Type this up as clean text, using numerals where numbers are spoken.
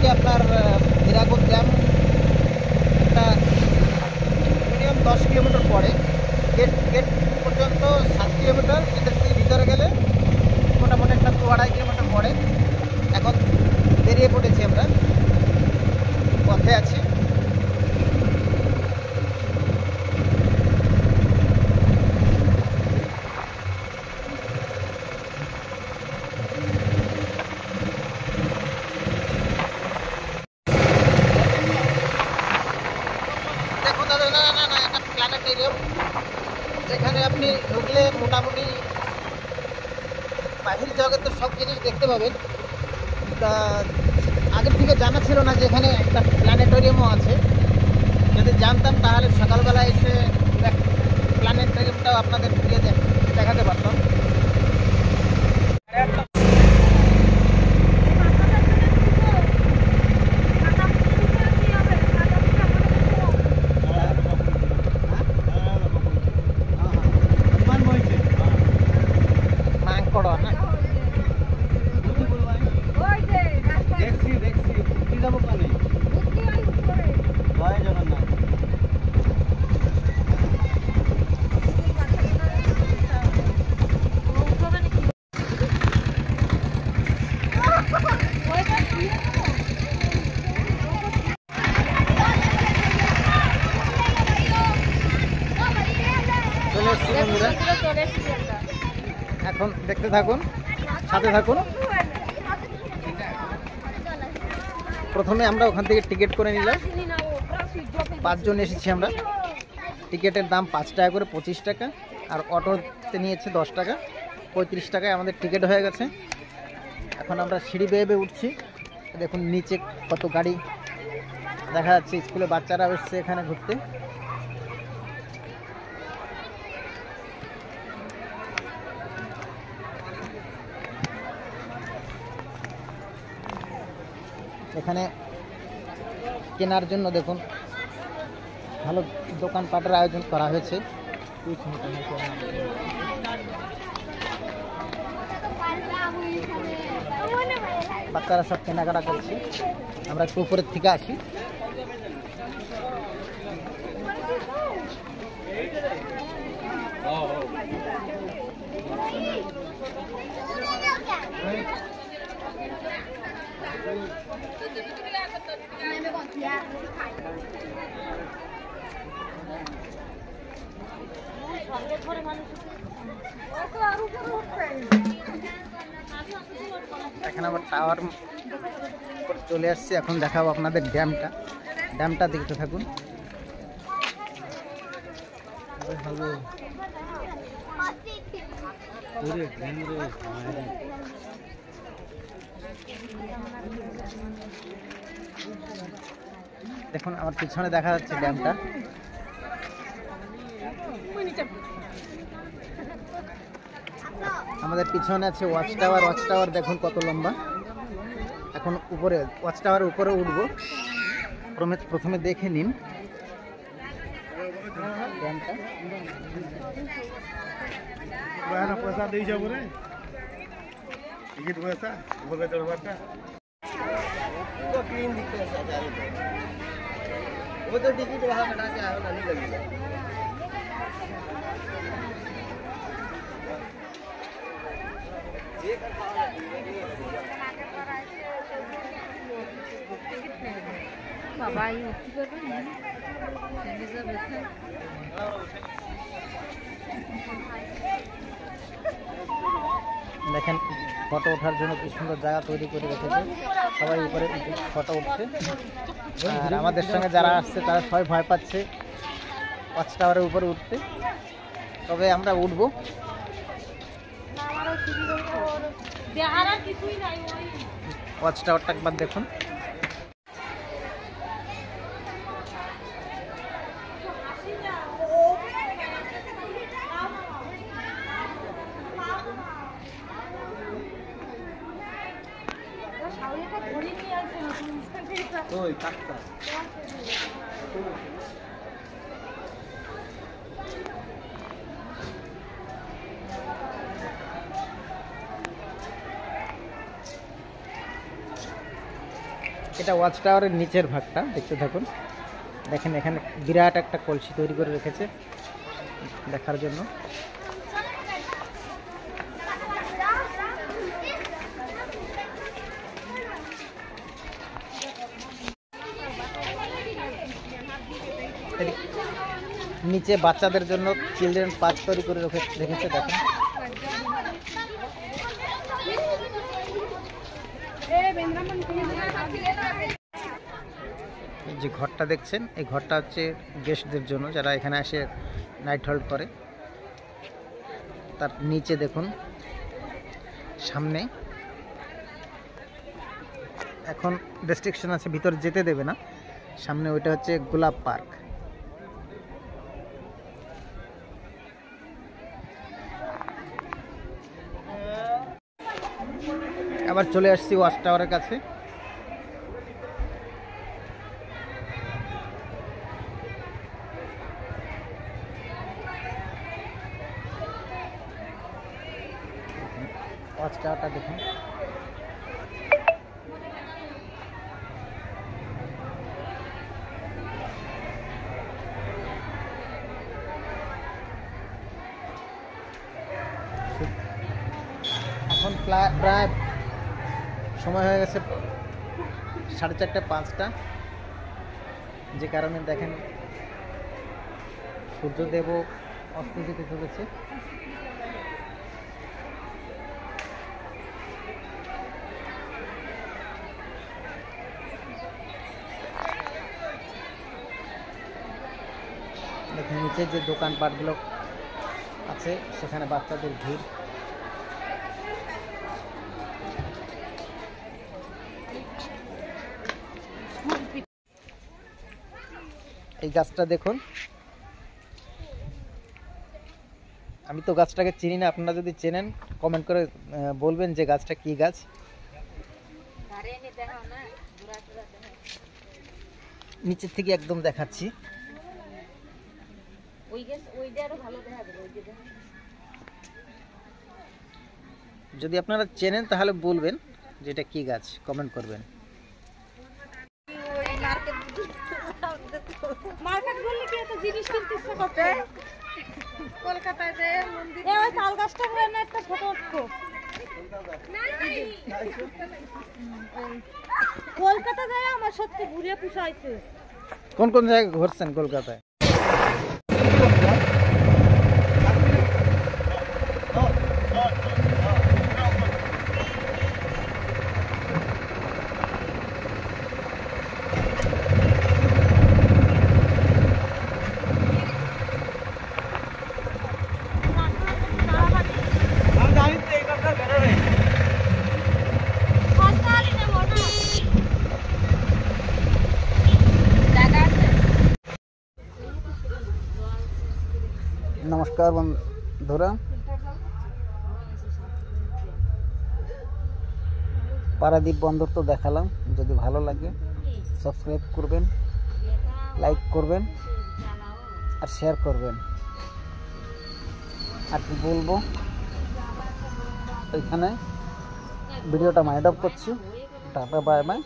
থেকে আপনার হীরাকুদ ড্যাম একটা মিনিমাম 10 কিলোমিটার পরে, গেট পর্যন্ত 7 কিলোমিটার, ভিতরে গেলে মোটামুটি একটা 2-2.5 কিলোমিটার পরে। এখন বেরিয়ে পড়েছি, আমরা পথে আছি। দেখুন দাদা, না না না, এটা প্ল্যানেটেরিয়াম, যেখানে আপনি ঢুকলে মোটামুটি বাহির জগতের সব জিনিস দেখতে পাবেন। তা আগের থেকে জানা ছিল না যে এখানে একটা প্ল্যানেটোরিয়ামও আছে। যদি জানতাম তাহলে সকালবেলা এসে প্ল্যানেটোরিয়ামটাও আপনাদের ঘুরিয়ে দেখাতে পারতাম। এখন দেখতে থাকুন, সাথে থাকুন। প্রথমে আমরা ওখান থেকে টিকিট করে নিলাম। 5 জন এসেছি আমরা। টিকিটের দাম 5 টাকা করে, 25 টাকা। আর অটোতে নিয়েছে 10 টাকা, 35 টাকায় আমাদের টিকিট হয়ে গেছে। এখন আমরা সিঁড়ি বেয়ে বেয়ে উঠছি। দেখুন নিচে কত গাড়ি দেখা যাচ্ছে। স্কুলে বাচ্চারা এসছে এখানে ঘুরতে। এখানে কেনার জন্য দেখুন ভালো দোকানপাটের আয়োজন করা হয়েছে। বাচ্চারা সব কেনাকাটা করছে। আমরা একটু উপরের থেকে আসি। এখানে আবার টাওয়ার চলে আসছে। এখন দেখাবো আপনাদের ড্যামটা দেখতে থাকুন। দেখুন আমার পিছনে দেখা যাচ্ছে ড্যামটা। আমাদের পিছনে আছে ওয়াচ টাওয়ার দেখুন কত লম্বা। এখন উপরে ওয়াচ টাওয়ারের উপরে উঠবো। প্রথমে দেখে নিন ড্যামটা। পয়সা দিয়ে যাবো রে, টিকিট পয়সা উপরে চড়বারটা क्लीन दिखते हैं चारों तरफ। वो तो टिकट वहाँ बना के आया नहीं लगेगा। बाबा ये उठी कर सब रहता है। দেখেন ফটো ওঠার জন্য কি সুন্দর জায়গা তৈরি করে রেখেছে। সবাই উপরে ফটো উঠছে। আর আমাদের সঙ্গে যারা আসছে তারা সবাই ভয় পাচ্ছে ওয়াচ টাওয়ারের উপরে উঠতে। তবে আমরা উঠবো। ওয়াচ টাওয়ারটা একবার দেখুন। ওই কাকটা এটা ওয়াচ টাওয়ারের নিচের ভাগটা, দেখতে থাকুন। দেখেন এখানে বিরাট একটা কলসি তৈরি করে রেখেছে দেখার জন্য। নিচে বাচ্চাদের জন্য চিলড্রেন পার্ক তৈরি করে রেখেছে দেখেন। এই যে ঘরটা দেখছেন, এই ঘরটা হচ্ছে গেস্টদের জন্য, যারা এখানে এসে নাইট হোল্ড করে। তার নিচে দেখুন সামনে এখন রেস্ট্রিকশন আছে, ভিতরে যেতে দেবে না। সামনে ওইটা হচ্ছে গোলাপ পার্ক। আবার চলে আসছি ওয়াচ টাওয়ারের কাছে। ওয়াচ টাওয়ারটা দেখুন। এখন প্রায় সময় হয়ে গেছে 4:30 5টা, যে কারণে দেখেন সূর্যদেবও অস্ত যেতে চলেছে। দেখেন নিচে যে দোকানপাটগুলো আছে সেখানে বাচ্চাদের ভিড়। এই গাছটা দেখুন, আমি তো গাছটাকে চিনি না, আপনারা যদি চেনেন কমেন্ট করে বলবেন যে গাছটা কি গাছ। নিচের থেকে একদম দেখাচ্ছি। যদি আপনারা চেনেন তাহলে বলবেন যে এটা কি গাছ, কমেন্ট করবেন। মার্কেট বললে কি এত জিনিস কিনতে ইচ্ছা করতে? কলকাতায় যে মন্দির, এই ওই তাল গাছটা হয় না, একটা ফটো উঠো। কলকাতা যায় আমার সত্যি ঘুরে পুষাইছে। কোন কোন জায়গায় ঘুরছেন কলকাতায়? নমস্কার বন্ধুরা, পারাদ্বীপ বন্দর তো দেখালাম। যদি ভালো লাগে সাবস্ক্রাইব করবেন, লাইক করবেন আর শেয়ার করবেন। আর কি বলবো, এখানে ভিডিওটা মাইন্ড অফ করছি। Tata bye bye.